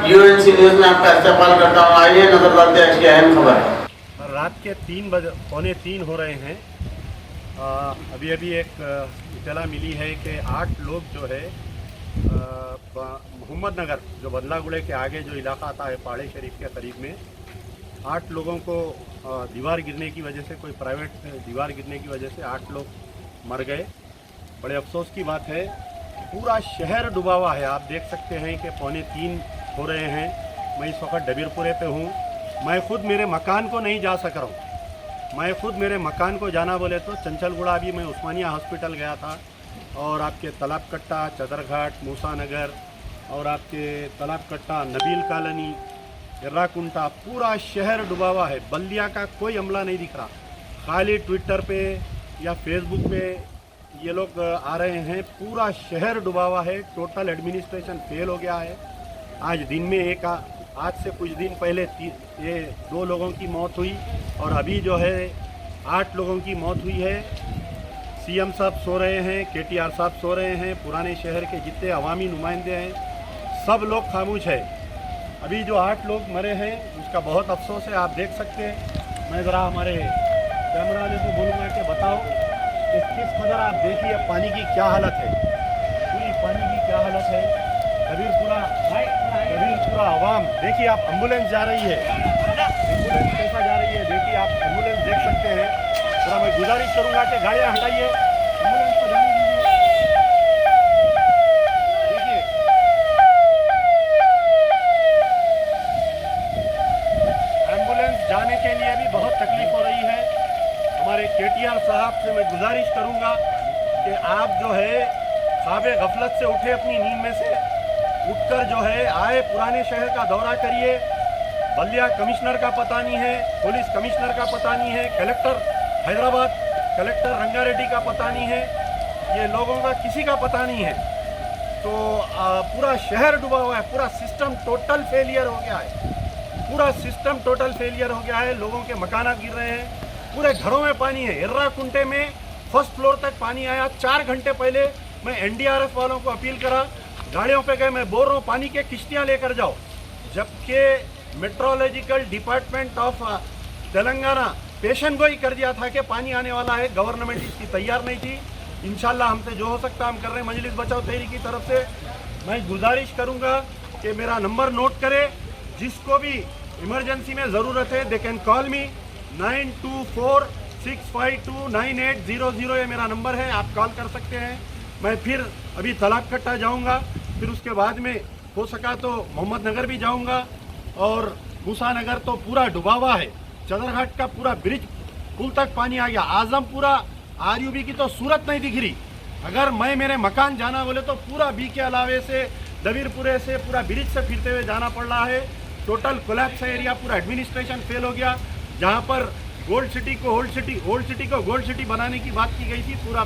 UNC news में आपका इस्तेमाल करता हूँ। आइए नजर डालते हैं आज की अहम खबर। रात के 3 हो रहे हैं। अभी अभी एक इत्तला मिली है कि 8 लोग जो है मोहम्मद नगर जो बदलागुड़े के आगे जो इलाका आता है पहाड़ी शरीफ के करीब में 8 लोगों को दीवार गिरने की वजह से, कोई प्राइवेट दीवार गिरने की वजह से 8 लोग मर गए। बड़े अफसोस की बात है, पूरा शहर डूबा हुआ है। आप देख सकते हैं कि 2:45 हो रहे हैं। मैं इस वक्त डबीरपुरे पे हूँ। मैं खुद मेरे मकान को नहीं जा सक रहा हूँ। मैं खुद मेरे मकान को जाना बोले तो चंचलगुड़ा, अभी मैं उस्मानिया हॉस्पिटल गया था और आपके तालाब कट्टा, चदरघाट, मूसा नगर और आपके तालाब कट्टा, नबील कॉलोनी, एर्राकुंटा, पूरा शहर डूबा हुआ है। बल्दिया का कोई अमला नहीं दिख रहा। खाली ट्विटर पे या फेसबुक पे ये लोग आ रहे हैं। पूरा शहर डूबा हुआ है। टोटल एडमिनिस्ट्रेशन फेल हो गया है। आज दिन में आज से कुछ दिन पहले ये 2 लोगों की मौत हुई और अभी जो है 8 लोगों की मौत हुई है। सीएम साहब सो रहे हैं, केटीआर साहब सो रहे हैं, पुराने शहर के जितने अवामी नुमाइंदे हैं सब लोग खामोश है। अभी जो 8 लोग मरे हैं उसका बहुत अफसोस है। आप देख सकते हैं। मैं ज़रा हमारे कैमरा वाले को बोलूँगा कि बताओ कि किस कदर, आप देखिए पानी की क्या हालत है। पूरी पानी की क्या हालत है। डबीरपुरा आवाम देखिए, आप एम्बुलेंस जा रही है, एम्बुलेंस कैसा जा रही है देखिए, आप एम्बुलेंस देख सकते हैं। थोड़ा मैं गुजारिश करूंगा कि गाड़ियां हटाइए, एम्बुलेंस को जाने दीजिए। देखिए एम्बुलेंस जाने के लिए भी बहुत तकलीफ हो रही है। हमारे केटीआर साहब से मैं गुजारिश करूंगा कि आप जो है ख्वाब गफलत से उठे, अपनी नींद में से उठकर जो है आए, पुराने शहर का दौरा करिए। बल्दिया कमिश्नर का पता नहीं है, पुलिस कमिश्नर का पता नहीं है, कलेक्टर हैदराबाद, कलेक्टर रंगारेड्डी का पता नहीं है, ये लोगों का किसी का पता नहीं है। तो पूरा शहर डूबा हुआ है। पूरा सिस्टम टोटल फेलियर हो गया है। पूरा सिस्टम टोटल फेलियर हो गया है। लोगों के मकान गिर रहे हैं, पूरे घरों में पानी है। एर्राकुंटे में फर्स्ट फ्लोर तक पानी आया। 4 घंटे पहले मैं एनडीआरएफ वालों को अपील करा, गाड़ियों पे गए, मैं बोल रहा हूँ पानी के किश्तियाँ लेकर जाओ। जबकि मेट्रोलॉजिकल डिपार्टमेंट ऑफ तेलंगाना पेशन गोई कर दिया था कि पानी आने वाला है। गवर्नमेंट इसकी तैयार नहीं थी। इंशाल्लाह हमसे जो हो सकता हम कर रहे हैं। मजलिस बचाओ तहरीक की तरफ से मैं गुजारिश करूँगा कि मेरा नंबर नोट करें। जिसको भी इमरजेंसी में ज़रूरत है दे कैन कॉल मी 9246529800। ये मेरा नंबर है, आप कॉल कर सकते हैं। मैं फिर अभी तालाब कट्टा जाऊंगा, फिर उसके बाद में हो सका तो मोहम्मद नगर भी जाऊंगा और मूसा नगर तो पूरा डूबा हुआ है। चदरघाट का पूरा ब्रिज पुल तक पानी आ गया। आजमपुरा आरयूबी की तो सूरत नहीं दिख रही। अगर मैं मेरे मकान जाना बोले तो पूरा बी के अलावे से, डबीरपुरे से, पूरा ब्रिज से फिरते हुए जाना पड़ रहा है। टोटल कोलैप्स एरिया, पूरा एडमिनिस्ट्रेशन फेल हो गया। जहाँ पर ओल्ड सिटी को गोल्ड सिटी बनाने की बात की गई थी, पूरा